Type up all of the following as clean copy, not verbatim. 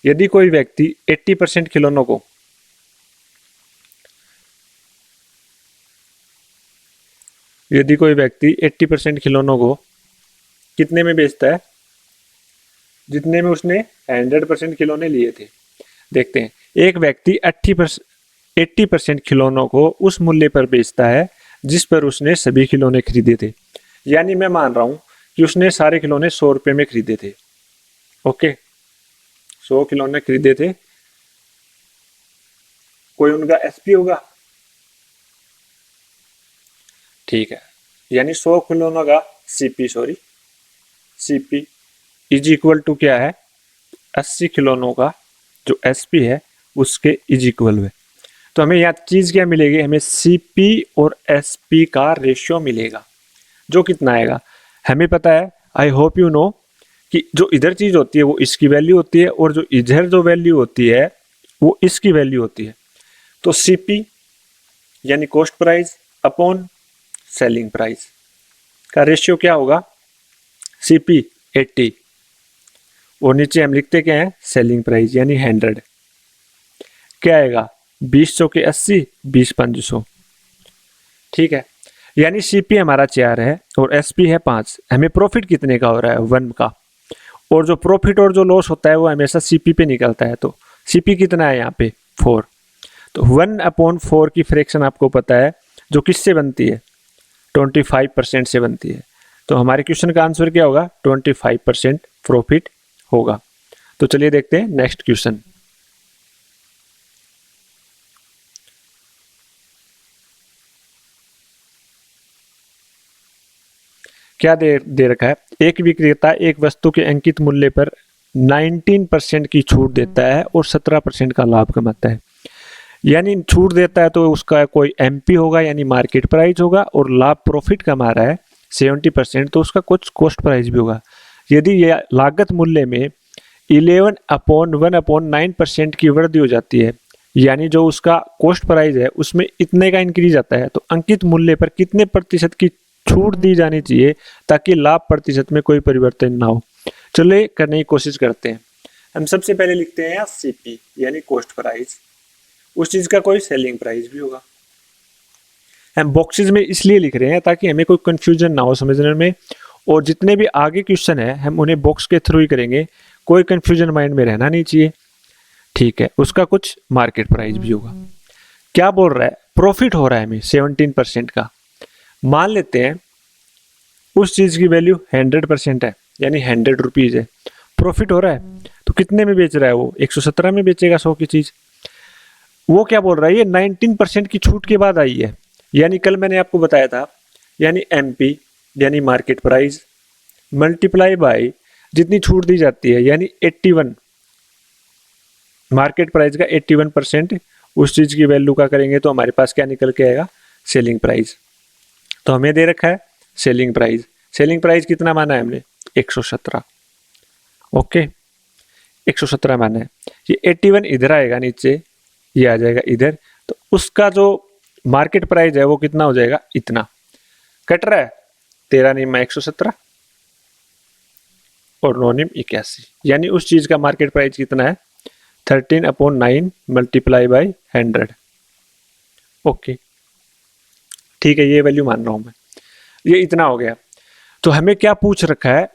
यदि कोई व्यक्ति 80% खिलौनों को यदि कोई व्यक्ति 80% खिलौनों को कितने में बेचता है, जितने में उसने 100% खिलौने लिए थे। देखते हैं, एक व्यक्ति 80% खिलौनों को उस मूल्य पर बेचता है जिस पर उसने सभी खिलौने खरीदे थे। यानी मैं मान रहा हूं कि उसने सारे खिलौने 100 रुपए में खरीदे थे। ओके, 100 खिलौने खरीदे थे। कोई उनका एसपी होगा, ठीक है। यानी 100 खिलौनों का सीपी इज इक्वल टू क्या है, 80 खिलौनों का जो एसपी है उसके इज इक्वल है। तो हमें यहाँ चीज क्या मिलेगी, हमें सीपी और एसपी का रेशियो मिलेगा, जो कितना आएगा हमें पता है। आई होप यू नो कि जो इधर चीज होती है वो इसकी वैल्यू होती है और जो इधर जो वैल्यू होती है वो इसकी वैल्यू होती है। तो सीपी यानी cost price upon selling price का रेशियो क्या होगा, सीपी 80 और नीचे हम लिखते क्या है, सेलिंग प्राइस यानी 100। क्या आएगा, 20 के 80, 20 ठीक है। यानी सीपी हमारा 4 है और एसपी है 5। हमें प्रॉफिट कितने का हो रहा है, 1 का। और जो प्रॉफिट और जो लॉस होता है वो हमेशा सीपी पे निकलता है। तो सीपी कितना है यहाँ पे 4। तो 1/4 की फ्रैक्शन आपको पता है जो किससे बनती है, 25% से बनती है। तो हमारे क्वेश्चन का आंसर क्या होगा, 25% प्रॉफिट होगा। तो चलिए देखते हैं नेक्स्ट क्वेश्चन। क्या दे रखा है, एक विक्रेता एक वस्तु के अंकित मूल्य पर 19% की छूट देता है और 17% का लाभ कमाता है। यानी छूट देता है तो उसका कोई एमपी होगा यानी मार्केट प्राइस होगा, और लाभ प्रॉफिट कमा रहा है 70% तो उसका कुछ कॉस्ट प्राइस भी होगा। यदि यह लागत मूल्य में 11/1/9% की वृद्धि हो जाती है, यानी जो उसका कॉस्ट प्राइस है उसमें इतने का इंक्रीज आता है, तो अंकित मूल्य पर कितने प्रतिशत की छूट दी जानी चाहिए ताकि लाभ प्रतिशत में कोई परिवर्तन ना हो। चलिए करने की कोशिश करते हैं। हम सबसे पहले लिखते हैं यहाँ सीपी यानी कॉस्ट प्राइस, उस चीज का कोई सेलिंग प्राइस भी होगा। हम बॉक्सेस में इसलिए लिख रहे हैं ताकि हमें कोई कंफ्यूजन ना हो समझने में, और जितने भी आगे क्वेश्चन है हम उन्हें बॉक्स के थ्रू ही करेंगे, कोई कंफ्यूजन माइंड में रहना नहीं चाहिए। ठीक है, उसका कुछ मार्केट प्राइस भी होगा। क्या बोल रहा है, प्रॉफिट हो रहा है हमें 17% का। मान लेते हैं उस चीज की वैल्यू 100% है यानी 100 रुपीज है, प्रॉफिट हो रहा है। तो कितने में बेच रहा है वो, 117 में बेचेगा 100 की चीज। वो क्या बोल रहा है, ये 19% की छूट के बाद आई है। यानी कल मैंने आपको बताया था, यानी एमपी यानी मार्केट प्राइस मल्टीप्लाई बाय जितनी छूट दी जाती है यानी 81, मार्केट प्राइस का 81% उस चीज की वैल्यू का करेंगे तो हमारे पास क्या निकल के आएगा, सेलिंग प्राइस। तो हमें दे रखा है सेलिंग प्राइस, सेलिंग प्राइस कितना माना है हमने, 117। ओके, 117 माना है। ये 81 इधर आएगा नीचे, ये आ जाएगा इधर, तो उसका जो मार्केट प्राइस है वो कितना हो जाएगा, इतना कट रहा है 13 नियम 117 और 9 नियम 81, यानी उस चीज का मार्केट प्राइस कितना है 13/9 मल्टीप्लाई बाई 100। ओके ठीक है, ये वैल्यू मान रहा हूं मैं, ये इतना हो गया। तो हमें क्या पूछ रखा है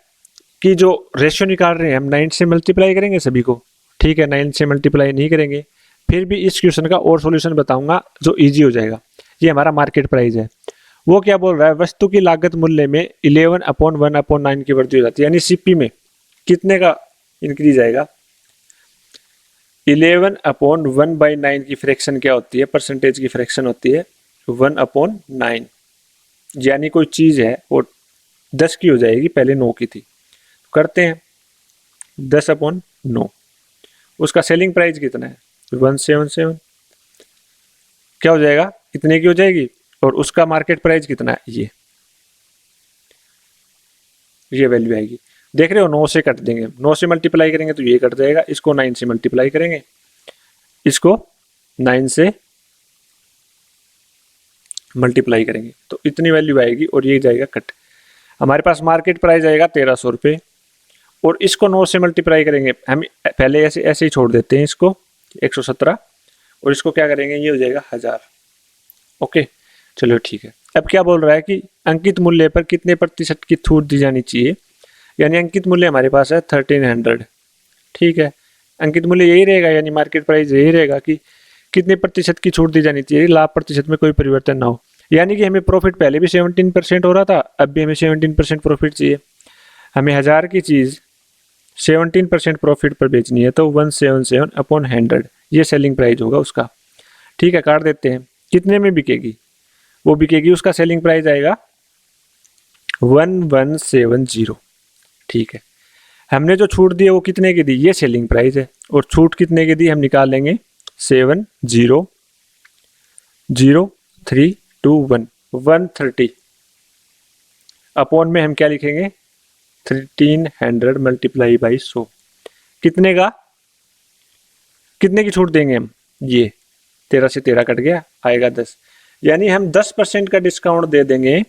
कि जो रेशियो निकाल रहे हैं हम 9 से मल्टीप्लाई करेंगे सभी को, ठीक है 9 से मल्टीप्लाई नहीं करेंगे। फिर भी इस क्वेश्चन का और सॉल्यूशन बताऊंगा जो इजी हो जाएगा। ये हमारा मार्केट प्राइस है, वो क्या बोल रहा है, वस्तु की लागत मूल्य में 11/1/9 की वृद्धि हो जाती है, यानी सीपी में कितने का इंक्रीज आएगा, 11/1/9 की फ्रैक्शन क्या होती है, परसेंटेज की फ्रैक्शन होती है 1/9। यानी कोई चीज है वो 10 की हो जाएगी, पहले 9 की थी। करते हैं 10/9, उसका सेलिंग प्राइस कितना है 177, क्या हो जाएगा, कितने की हो जाएगी, और उसका मार्केट प्राइस कितना है, ये वैल्यू आएगी। देख रहे हो 9 से कट देंगे, 9 से मल्टीप्लाई करेंगे तो ये कट जाएगा, इसको 9 से मल्टीप्लाई करेंगे, इसको 9 से मल्टीप्लाई करेंगे तो इतनी वैल्यू आएगी और ये जाएगा कट। हमारे पास मार्केट प्राइस आएगा 1300 रुपये और इसको 9 से मल्टीप्लाई करेंगे, हम पहले ऐसे ऐसे ही छोड़ देते हैं इसको 117, और इसको क्या करेंगे, ये हो जाएगा 1000। ओके चलो ठीक है। अब क्या बोल रहा है कि अंकित मूल्य पर कितने प्रतिशत की छूट दी जानी चाहिए, यानी अंकित मूल्य हमारे पास है 1300, ठीक है। अंकित मूल्य यही रहेगा, यानी मार्केट प्राइस यही रहेगा कि कितने प्रतिशत की छूट दी जानी चाहिए, लाभ प्रतिशत में कोई परिवर्तन ना हो। यानी कि हमें प्रॉफिट पहले भी 17% हो रहा था, अब भी हमें 17% प्रॉफिट चाहिए। हमें 1000 की चीज़ 17% प्रॉफिट पर बेचनी है, तो 177/100 ये सेलिंग प्राइस होगा उसका, ठीक है। काट देते हैं, कितने में बिकेगी, वो बिकेगी, उसका सेलिंग प्राइस आएगा 1170, ठीक है। हमने जो छूट दी है वो कितने की दी, ये सेलिंग प्राइस है, और छूट कितने की दी हम निकाल लेंगे 7000321 130 अपॉन में हम क्या लिखेंगे 1300 मल्टीप्लाई बाई 100, कितने का, कितने की छूट देंगे हम, ये 13 से 13 कट गया, आएगा 10, यानी हम 10% का डिस्काउंट दे देंगे,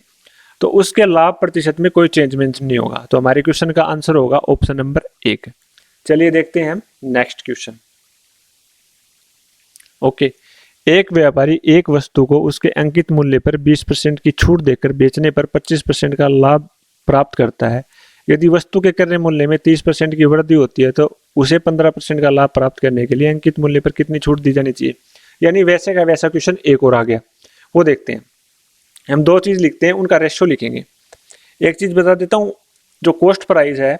तो उसके लाभ प्रतिशत में कोई चेंजमेंट नहीं होगा। तो हमारे क्वेश्चन का आंसर होगा ऑप्शन नंबर 1। चलिए देखते हैं हम नेक्स्ट क्वेश्चन। ओके, एक व्यापारी एक वस्तु को उसके अंकित मूल्य पर 20% की छूट देकर बेचने पर 25% का लाभ प्राप्त करता है। यदि वस्तु के क्रय मूल्य में 30% की वृद्धि होती है, तो उसे 15% का लाभ प्राप्त करने के लिए अंकित मूल्य पर कितनी छूट दी जानी चाहिए। यानी वैसे का वैसा क्वेश्चन एक और आ गया, वो देखते हैं। हम दो चीज लिखते हैं, उनका रेशियो लिखेंगे। एक चीज बता देता हूं, जो कॉस्ट प्राइस है,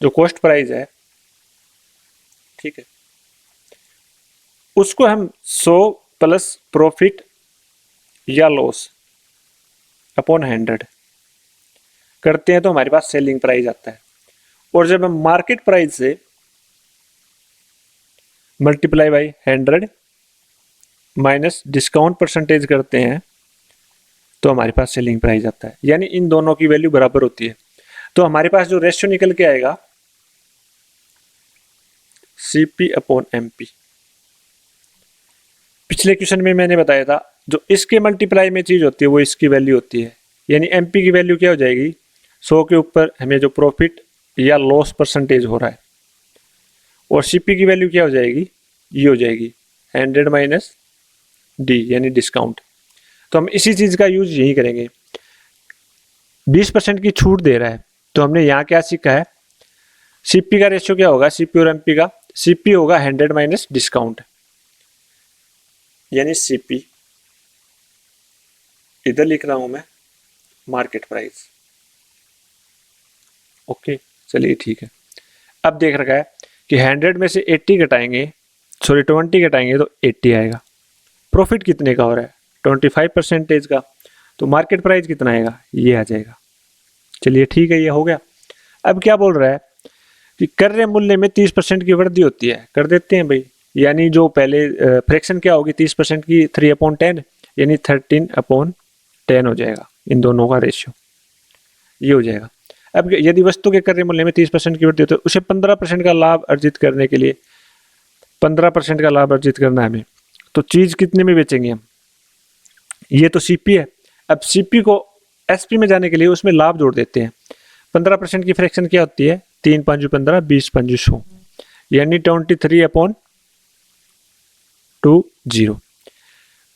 जो कॉस्ट प्राइस है, ठीक है, उसको हम 100 प्लस प्रॉफिट या लॉस अपॉन 100 करते हैं, तो हमारे पास सेलिंग प्राइस आता है। और जब हम मार्केट प्राइस से multiply by 100 minus discount percentage करते हैं, तो हमारे पास सेलिंग प्राइस आता है। यानी इन दोनों की वैल्यू बराबर होती है, तो हमारे पास जो रेशियो निकल के आएगा CP अपॉन MP। पिछले क्वेश्चन में मैंने बताया था, जो इसके मल्टीप्लाई में चीज होती है वो इसकी वैल्यू होती है। यानी MP की वैल्यू क्या हो जाएगी, 100 के ऊपर हमें जो प्रॉफिट या लॉस परसेंटेज हो रहा है, और CP की वैल्यू क्या हो जाएगी, ये हो जाएगी 100 माइनस D यानी डिस्काउंट। तो हम इसी चीज का यूज यही करेंगे। 20% की छूट दे रहा है, तो हमने यहाँ क्या सीखा है, CP का रेशियो क्या होगा, CP और MP का, CP होगा 100 माइनस डिस्काउंट, यानी CP इधर लिख रहा हूं मैं मार्केट प्राइस। ओके चलिए ठीक है। अब देख रखा है कि 100 में से 80 घटाएंगे, सॉरी 20 घटाएंगे तो 80 आएगा। प्रॉफिट कितने का हो रहा है, 25% का, तो मार्केट प्राइस कितना आएगा, ये आ जाएगा। चलिए ठीक है, ये हो गया। अब क्या बोल रहा है कि क्रय मूल्य में 30% की वृद्धि होती है, कर देते हैं भाई। यानी जो पहले फ्रैक्शन क्या होगी 30% की, 3/10 यानी 13/10 हो जाएगा। इन दोनों का रेशियो ये हो जाएगा। अब यदि वस्तु के क्रय मूल्य में 30% की वृद्धि होती है, तो उसे 15% का लाभ अर्जित करने के लिए 15% का लाभ अर्जित करना है हमें, तो चीज कितने में बेचेंगे हम, ये तो CP है। अब CP को SP में जाने के लिए उसमें लाभ जोड़ देते हैं। 15% की फ्रैक्शन क्या होती है, 3 5 15 20 5 100, यानी 23/20।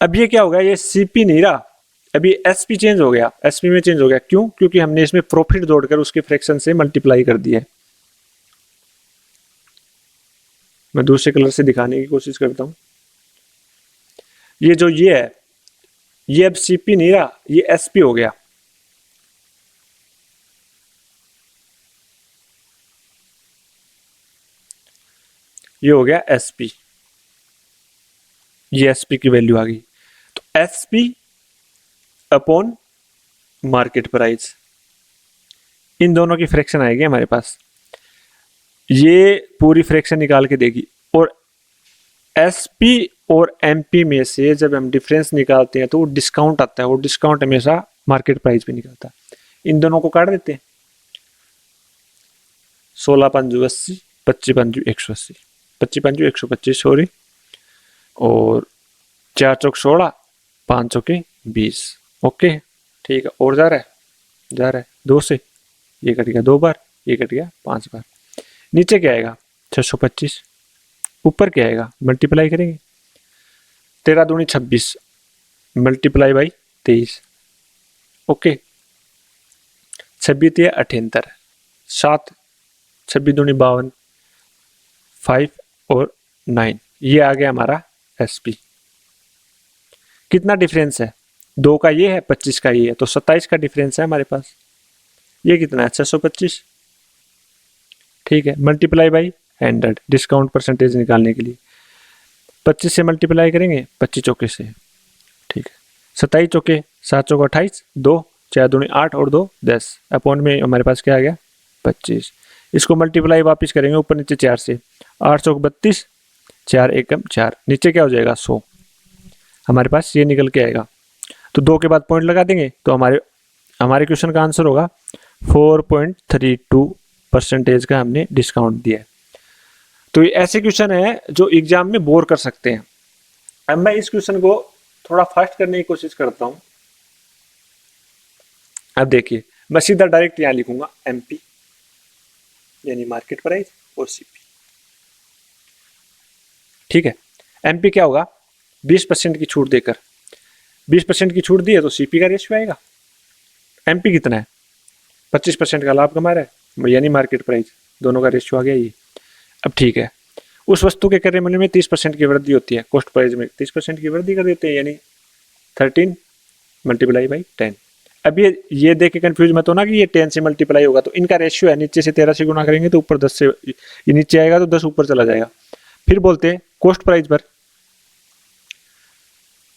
अब ये क्या होगा, ये CP नहीं रहा, अभी SP चेंज हो गया, SP में चेंज हो गया। क्यों, क्योंकि हमने इसमें प्रॉफिट जोड़कर उसके फ्रैक्शन से मल्टीप्लाई कर दिया है। मैं दूसरे कलर से दिखाने की कोशिश करता हूं। ये जो ये है, ये अब CP नहीं रहा, ये SP हो गया। ये हो गया SP, ये SP की वैल्यू आ गई। तो SP अपॉन मार्केट प्राइस, इन दोनों की फ्रैक्शन आएगी हमारे पास, ये पूरी फ्रैक्शन निकाल के देगी। और SP और MP में से जब हम डिफरेंस निकालते हैं तो वो डिस्काउंट आता है, वो डिस्काउंट हमेशा मार्केट प्राइस पे निकलता है। इन दोनों को काट देते हैं, 16 5 80, 25 5 180, 25 5 125 सॉरी, और 4 चौक 16, 5 चौके 20। ओके ठीक है, और जा रहा है 2 से, ये कट गया 2 बार, ये कट गया 5 बार। नीचे क्या आएगा 625, ऊपर क्या आएगा मल्टीप्लाई करेंगे 13 दूनी 26 मल्टीप्लाई बाई 23, ओके 26 3 78, 7 26 दूनी 52, 5 और 9, ये आ गया हमारा एसपी। कितना डिफरेंस है 2 का ये है 25 का ये है, तो 27 का डिफरेंस है हमारे पास। ये कितना है 625, ठीक है, मल्टीप्लाई बाई 100 डिस्काउंट परसेंटेज निकालने के लिए 25 से मल्टीप्लाई करेंगे 25 चौके से, ठीक है 27 चौके 7 चौके 28, 2 4 दूनी 8 और 2 10, अपॉन में हमारे पास क्या आ गया 25। इसको मल्टीप्लाई वापस करेंगे ऊपर नीचे 4 से, 8 चौक 32, 4 एकम 4, नीचे क्या हो जाएगा 100, हमारे पास ये निकल के आएगा। तो 2 के बाद पॉइंट लगा देंगे तो हमारे क्वेश्चन का आंसर होगा 4.32% का हमने डिस्काउंट दिया है। तो ये ऐसे क्वेश्चन है जो एग्जाम में बोर कर सकते हैं। अब मैं इस क्वेश्चन को थोड़ा फास्ट करने की कोशिश करता हूं। अब देखिए मैं सीधा डायरेक्ट यहां लिखूंगा एमपी यानी मार्केट प्राइस और सीपी, ठीक है। एमपी क्या होगा 20% की छूट देकर, 20% की छूट दी है तो सीपी का रेशियो आएगा। एमपी कितना है 25% का लाभ कमा रहा है यानी मार्केट प्राइस, दोनों का रेशियो आ गया ये। अब ठीक है, उस वस्तु के क्रय मूल्य में 30% की वृद्धि होती है, कॉस्ट प्राइस में 30% की वृद्धि कर देते हैं यानी 13 मल्टीप्लाई बाई 10। अब ये देख के कंफ्यूज मत होना कि ये 10 से मल्टीप्लाई होगा, तो इनका रेशियो है, नीचे से 13 से गुना करेंगे तो ऊपर 10 से ये नीचे आएगा तो 10 ऊपर चला जाएगा। फिर बोलते हैं कॉस्ट प्राइस पर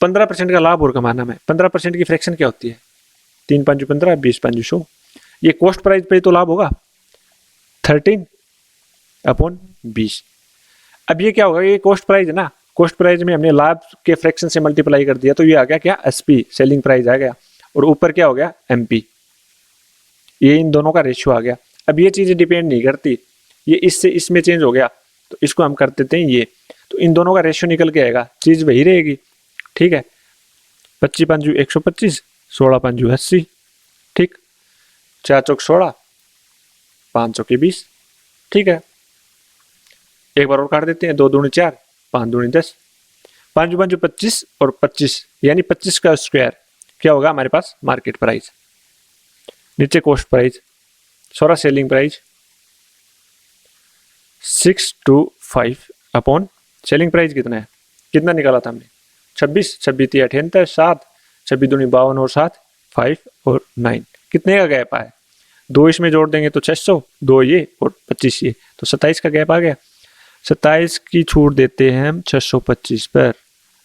15% का लाभ और कमाना है। 15% की फ्रैक्शन क्या होती है 3 5 15 20 5 100, ये कॉस्ट प्राइस पे तो लाभ होगा 13 अपॉन 20। अब ये क्या होगा ये कॉस्ट प्राइस है ना, कॉस्ट प्राइस में हमने लाभ के फ्रैक्शन से मल्टीप्लाई कर दिया तो ये आ गया क्या एसपी सेलिंग प्राइस आ गया, और ऊपर क्या हो गया एमपी, ये इन दोनों का रेशियो आ गया। अब ये चीजें डिपेंड नहीं करती, ये इससे इसमें चेंज हो गया तो इसको हम कर देते हैं ये, तो इन दोनों का रेशियो निकल के आएगा, चीज वही रहेगी, ठीक है। 25 5 125, 16 5 80, ठीक, 4 चौक 16, 5 चौके 20, ठीक है। एक बार और काट देते हैं, 2 दूनी 4, 5 दूनी 10, 5 5 25 और 25 यानी 25 का स्क्वायर क्या होगा हमारे पास मार्केट प्राइस, नीचे कॉस्ट प्राइस, सोरा selling price 625 upon selling price कितना है, कितना निकाला था हमने 26 26 3 78, 7 26 दूनी 52 और 7 5 और 9, कितने का गैप आया 2 इसमें जोड़ देंगे तो 600, 2 ये और 25 ये, तो 27 का गैप आ गया। 27 की छूट देते हैं हम 625 पर,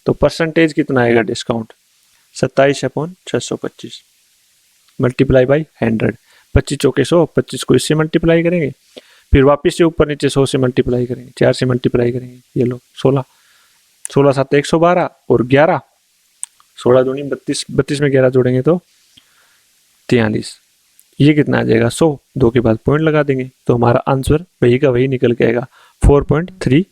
तो परसेंटेज कितना आएगा डिस्काउंट 27 अपॉन 625 मल्टीप्लाई बाई 100, 25 चौके 100, 25 को इससे मल्टीप्लाई करेंगे, फिर वापस से ऊपर नीचे 100 से मल्टीप्लाई करेंगे, 4 से मल्टीप्लाई करेंगे, ये लो 16, 16 7 112 और 11, 16 दूनी 32, 32 में 11 जोड़ेंगे तो 43, ये कितना आ जाएगा 100, 2 के बाद पॉइंट लगा देंगे तो हमारा आंसर वही का वही निकल के आएगा 4.3